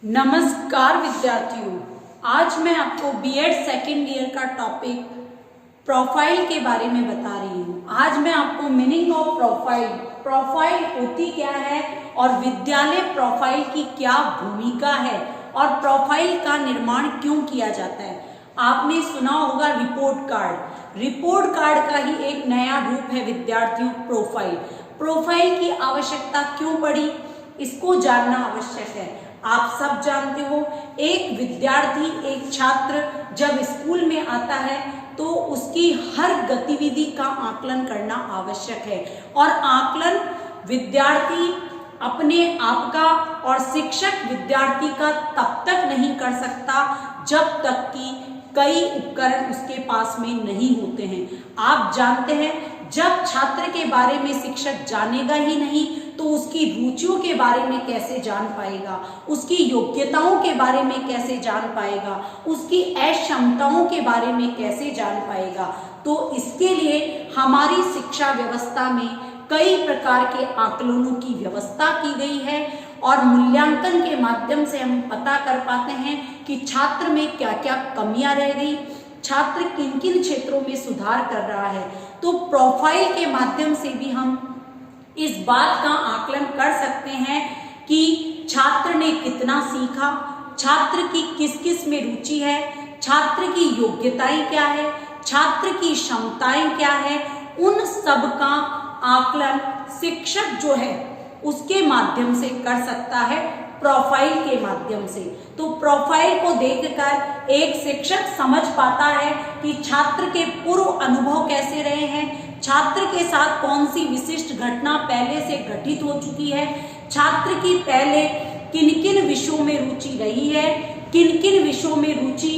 नमस्कार विद्यार्थियों, आज मैं आपको बीएड सेकेंड ईयर का टॉपिक प्रोफाइल के बारे में बता रही हूँ। आज मैं आपको मीनिंग ऑफ प्रोफाइल होती क्या है और विद्यालय प्रोफाइल की क्या भूमिका है और प्रोफाइल का निर्माण क्यों किया जाता है। आपने सुना होगा रिपोर्ट कार्ड का ही एक नया रूप है विद्यार्थियों प्रोफाइल की आवश्यकता क्यों पड़ी, इसको जानना आवश्यक है। आप सब जानते हो, एक विद्यार्थी एक छात्र जब स्कूल में आता है तो उसकी हर गतिविधि का आकलन करना आवश्यक है और आकलन विद्यार्थी अपने आप का और शिक्षक विद्यार्थी का तब तक नहीं कर सकता जब तक कि कई उपकरण उसके पास में नहीं होते हैं। आप जानते हैं, जब छात्र के बारे में शिक्षक जानेगा ही नहीं तो उसकी रुचियों के बारे में कैसे जान पाएगा, उसकी योग्यताओं के बारे में कैसे जान पाएगा, उसकी अक्षमताओं के बारे में कैसे जान पाएगा। तो इसके लिए हमारी शिक्षा व्यवस्था में कई प्रकार के आकलनों की व्यवस्था की गई है और मूल्यांकन के माध्यम से हम पता कर पाते हैं कि छात्र में क्या क्या कमियां रह गई, छात्र किन किन क्षेत्रों में सुधार कर रहा है। तो प्रोफाइल के माध्यम से भी हम इस बात का आकलन कर सकते हैं कि छात्र ने कितना सीखा, छात्र की किस किस में रुचि है, छात्र की योग्यताएं क्या है, छात्र की क्षमताएं क्या है। उन सब का आकलन शिक्षक जो है उसके माध्यम से कर सकता है, प्रोफाइल के माध्यम से। तो प्रोफाइल को देखकर एक शिक्षक समझ पाता है कि छात्र के पूर्व अनुभव कैसे रहे हैं, छात्र के साथ कौन सी विशिष्ट घटना पहले से घटित हो चुकी है, छात्र की पहले किन किन विषयों में रुचि रही है, किन किन विषयों में रुचि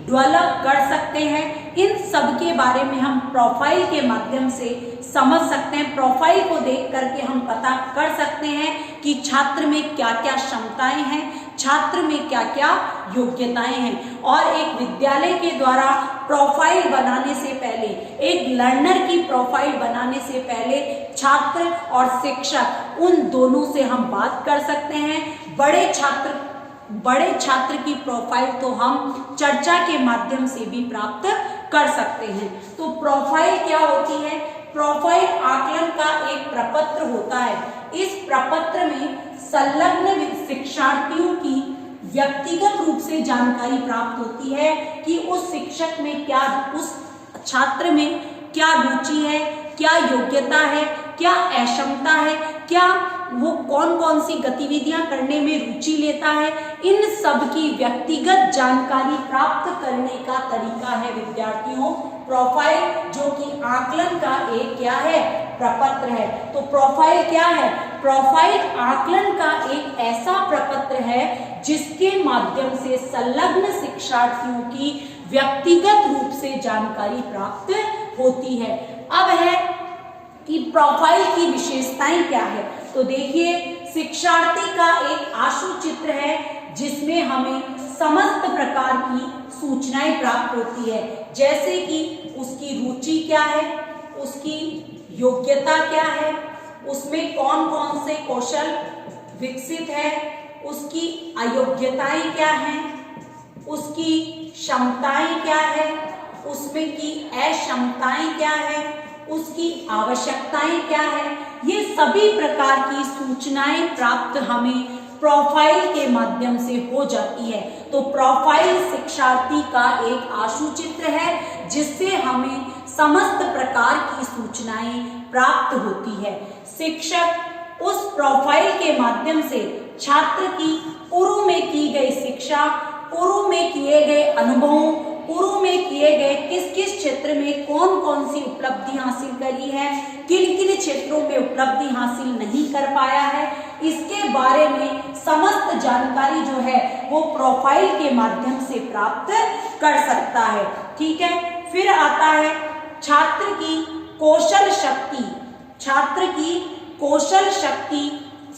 डेवलप कर सकते हैं। इन सब के बारे में हम प्रोफाइल के माध्यम से समझ सकते हैं। प्रोफाइल को देख करके हम पता कर सकते हैं कि छात्र में क्या क्या क्षमताएं हैं, छात्र में क्या क्या योग्यताएं हैं। और एक विद्यालय के द्वारा प्रोफाइल बनाने से पहले, एक लर्नर की प्रोफाइल बनाने से पहले छात्र और शिक्षक उन दोनों से हम बात कर सकते हैं। बड़े छात्र की प्रोफाइल तो हम चर्चा के माध्यम से भी प्राप्त कर सकते हैं। तो प्रोफाइल क्या होती है? प्रोफाइल आकलन का एक प्रपत्र होता है। इस प्रपत्र में संलग्न शिक्षार्थियों की व्यक्तिगत रूप से जानकारी प्राप्त होती है कि उस शिक्षक में क्या, उस छात्र में क्या रुचि है, क्या योग्यता है, क्या अक्षमता है, क्या वो कौन कौन सी गतिविधियां करने में रुचि लेता है। इन सब की व्यक्तिगत जानकारी प्राप्त करने का तरीका है विद्यार्थियों प्रोफाइल, जो कि आकलन का एक क्या है, प्रपत्र है। तो प्रोफाइल क्या है? प्रोफाइल आकलन का एक ऐसा प्रपत्र है जिसके माध्यम से संलग्न शिक्षार्थियों की व्यक्तिगत रूप से जानकारी प्राप्त होती है। अब है कि प्रोफाइल की विशेषताएं क्या है। तो देखिए, शिक्षार्थी का एक आशु चित्र है जिसमें हमें समस्त प्रकार की सूचनाएं प्राप्त होती है, जैसे कि उसकी रुचि क्या है, उसकी योग्यता क्या है, उसमें कौन कौन से कौशल विकसित है, उसकी अयोग्यताएं क्या हैं, उसकी क्षमताएं क्या है, उसमें की अक्षमताएं क्या है, उसकी आवश्यकताएं क्या है। ये सभी प्रकार की सूचनाएं प्राप्त हमें प्रोफाइल के माध्यम से हो जाती है। तो प्रोफाइल शिक्षार्थी का एक आशु चित्र है जिससे हमें समस्त प्रकार की सूचनाएं प्राप्त होती है। शिक्षक उस प्रोफाइल के माध्यम से छात्र की पूर्व में की गई शिक्षा, पूर्व में किए गए अनुभवों, पूर्व में किए गए किस किस क्षेत्र में कौन कौन सी उपलब्धि हासिल करी है, किन किन क्षेत्रों में उपलब्धि हासिल नहीं कर पाया है, इसके बारे में समस्त जानकारी जो है वो प्रोफाइल के माध्यम से प्राप्त कर सकता है। ठीक है, फिर आता है छात्र की कौशल शक्ति। छात्र की कौशल शक्ति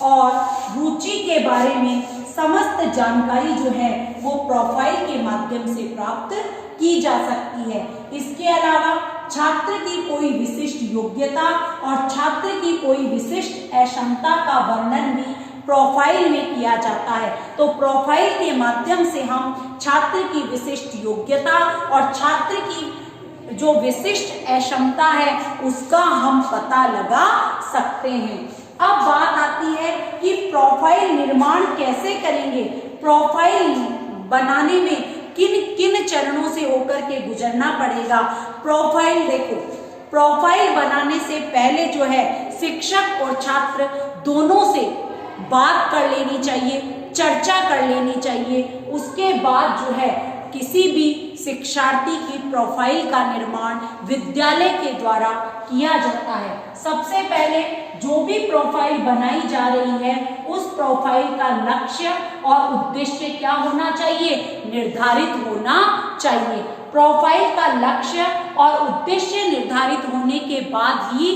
और रुचि के बारे में समस्त जानकारी जो है वो प्रोफाइल के माध्यम से प्राप्त की जा सकती है। इसके अलावा छात्र की कोई विशिष्ट योग्यता और छात्र की कोई विशिष्ट अक्षमता का वर्णन भी प्रोफाइल में किया जाता है। तो प्रोफाइल के माध्यम से हम छात्र की विशिष्ट योग्यता और छात्र की जो विशिष्ट अक्षमता है उसका हम पता लगा सकते हैं। अब बात आती है कि प्रोफाइल निर्माण कैसे करेंगे, प्रोफाइल बनाने में किन किन चरणों से होकर के गुजरना पड़ेगा। प्रोफाइल देखो, प्रोफाइल बनाने से पहले जो है शिक्षक और छात्र दोनों से बात कर लेनी चाहिए, चर्चा कर लेनी चाहिए। उसके बाद जो है किसी भी शिक्षार्थी की प्रोफाइल का निर्माण विद्यालय के द्वारा किया जाता है। सबसे पहले जो भी प्रोफाइल बनाई जा रही है उस प्रोफाइल का लक्ष्य और उद्देश्य क्या होना चाहिए, निर्धारित होना चाहिए। प्रोफाइल का लक्ष्य और उद्देश्य निर्धारित होने के बाद ही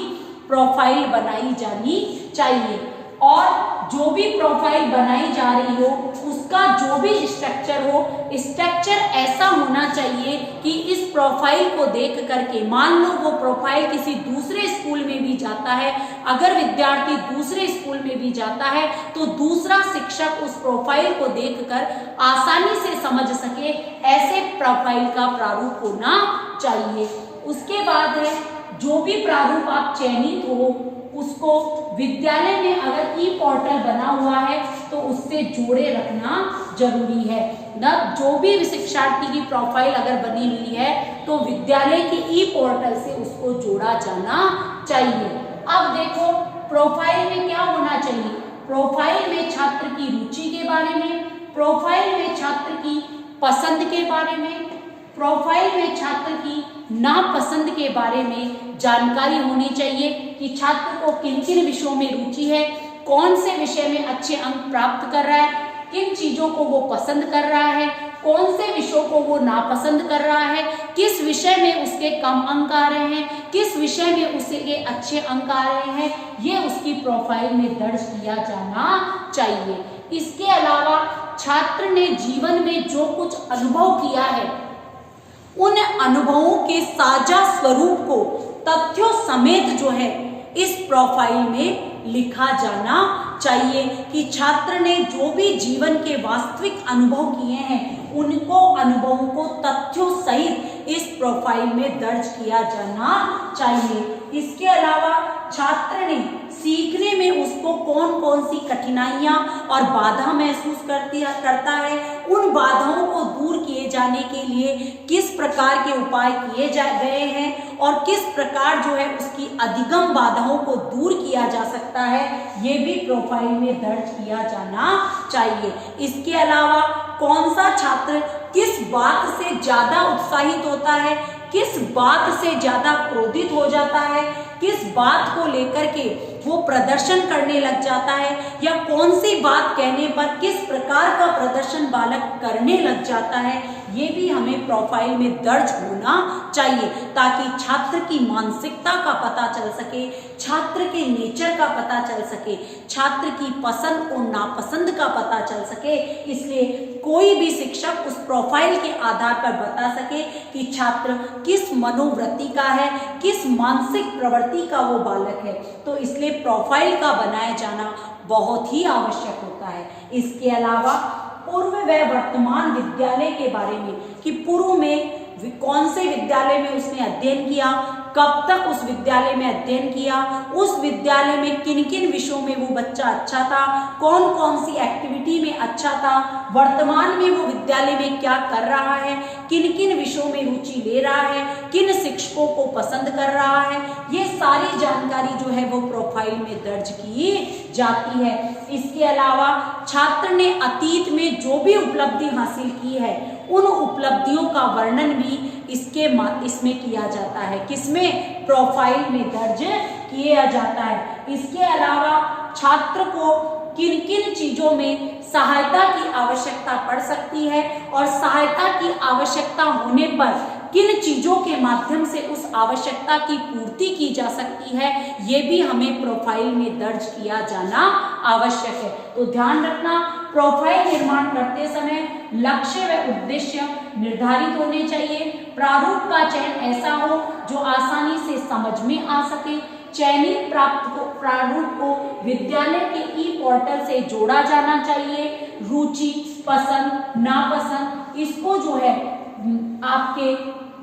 प्रोफाइल बनाई जानी चाहिए। और जो भी प्रोफाइल बनाई जा रही हो उसका जो भी स्ट्रक्चर हो, स्ट्रक्चर ऐसा होना चाहिए कि इस प्रोफाइल को देख करके, मान लो वो प्रोफाइल किसी दूसरे स्कूल में भी जाता है, अगर विद्यार्थी दूसरे स्कूल में भी जाता है तो दूसरा शिक्षक उस प्रोफाइल को देखकर आसानी से समझ सके, ऐसे प्रोफाइल का प्रारूप होना चाहिए। उसके बाद है जो भी प्रारूप आप चयनित हो उसको विद्यालय में अगर ई पोर्टल बना हुआ है तो उससे जोड़े रखना जरूरी है न। जो भी शिक्षार्थी की प्रोफाइल अगर बनी हुई है तो विद्यालय की ई पोर्टल से उसको जोड़ा जाना चाहिए। अब देखो प्रोफाइल में क्या होना चाहिए, प्रोफाइल में छात्र की रुचि के बारे में, प्रोफाइल में छात्र की पसंद के बारे में, प्रोफाइल में छात्र की नापसंद के बारे में जानकारी होनी चाहिए कि छात्र को किन किन विषयों में रुचि है, कौन से विषय में अच्छे अंक प्राप्त कर रहा है, किन चीजों को वो पसंद कर रहा है, कौन से विषयों को वो नापसंद कर रहा है, किस विषय में उसके कम अंक आ रहे हैं, किस विषय में उसके अच्छे अंक आ रहे हैं, ये उसकी प्रोफाइल में दर्ज किया जाना चाहिए। इसके अलावा छात्र ने जीवन में जो कुछ अनुभव किया है उन अनुभवों के साझा स्वरूप को तथ्यों समेत जो है इस प्रोफाइल में लिखा जाना चाहिए कि छात्र ने जो भी जीवन के वास्तविक अनुभव किए हैं उनको अनुभवों को तथ्यों सहित इस प्रोफाइल में दर्ज किया जाना चाहिए। इसके अलावा छात्र ने सीखने में उसको कौन कौन सी कठिनाइयां और बाधा महसूस करता है, उन बाधाओं को दूर किए जाने के लिए किस प्रकार के उपाय किए गए हैं और किस प्रकार जो है उसकी अधिगम बाधाओं को दूर किया जा सकता है, ये भी प्रोफाइल में दर्ज किया जाना चाहिए। इसके अलावा कौन सा छात्र किस बात से ज्यादा उत्साहित होता है, किस बात से ज्यादा क्रोधित हो जाता है, किस बात को लेकर के वो प्रदर्शन करने लग जाता है, या कौन सी बात कहने पर किस प्रकार का प्रदर्शन बालक करने लग जाता है, ये भी हमें प्रोफाइल में दर्ज होना चाहिए ताकि छात्र की मानसिकता का पता चल सके, छात्र के नेचर का पता चल सके, छात्र की पसंद और नापसंद का पता चल सके। इसलिए कोई भी शिक्षक उस प्रोफाइल के आधार पर बता सके कि छात्र किस मनोवृत्ति का है, किस मानसिक प्रवृत्ति का वो बालक है। तो इसलिए प्रोफाइल का बनाया जाना बहुत ही आवश्यक होता है। इसके अलावा पूर्व व वर्तमान विद्यालय के बारे में कि पूर्व में कौन से विद्यालय में उसने अध्ययन किया, कब तक उस विद्यालय में अध्ययन किया, उस विद्यालय में किन किन विषयों में वो बच्चा अच्छा था, कौन कौन सी एक्टिविटी में अच्छा था, वर्तमान में वो विद्यालय में क्या कर रहा है, किन किन विषयों में रुचि ले रहा है, किन शिक्षकों को पसंद कर रहा है, ये सारी जानकारी जो है वो प्रोफाइल में दर्ज की जाती है। इसके अलावा छात्र ने अतीत में जो भी उपलब्धि हासिल की है उन उपलब्धियों का वर्णन भी इसमें किया जाता है, किसमें, प्रोफाइल में दर्ज किया जाता है। इसके अलावा छात्र को किन किन चीजों में सहायता की आवश्यकता पड़ सकती है और सहायता की आवश्यकता होने पर किन चीजों के माध्यम से उस आवश्यकता की पूर्ति की जा सकती है, ये भी हमें प्रोफाइल में दर्ज किया जाना आवश्यक है। तो ध्यान रखना, प्रोफाइल निर्माण करते समय लक्ष्य व उद्देश्य निर्धारित होने चाहिए, प्रारूप का चयन ऐसा हो जो आसानी से समझ में आ सके, चयनित प्रारूप को विद्यालय के ई पोर्टल से जोड़ा जाना चाहिए। रुचि, पसंद, नापसंद, इसको जो है आपके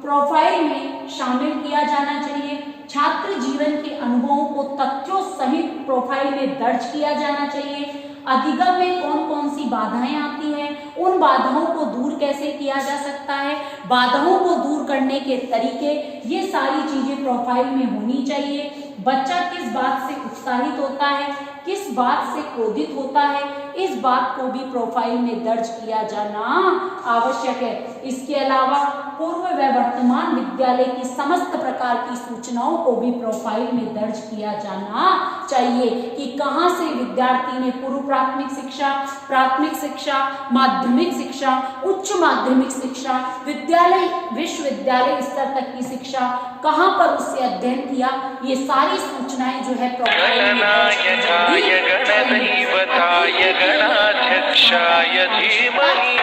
प्रोफाइल में शामिल किया जाना चाहिए। छात्र जीवन के अनुभवों को तथ्यों सहित प्रोफाइल में दर्ज किया जाना चाहिए। अधिगम में कौन कौन सी बाधाएं आती हैं, उन बाधाओं को दूर कैसे किया जा सकता है, बाधाओं को दूर करने के तरीके, ये सारी चीजें प्रोफाइल में होनी चाहिए। बच्चा किस बात से उत्साहित होता है, किस बात से क्रोधित होता है, इस बात को भी प्रोफाइल में दर्ज किया जाना आवश्यक है। इसके अलावा पूर्व व वर्तमान विद्यालय की समस्त प्रकार की सूचनाओं को भी प्रोफाइल में दर्ज किया जाना चाहिए कि कहाँ से विद्यार्थी ने पूर्व प्राथमिक शिक्षा, माध्यमिक शिक्षा, उच्च माध्यमिक शिक्षा, विद्यालय, विश्वविद्यालय स्तर तक की शिक्षा कहाँ पर उससे अध्ययन किया, ये सारी सूचनाएं जो है प्रोफाइल में दर्ज की जानी चाहिए। गणाध्यक्षाय धीमहि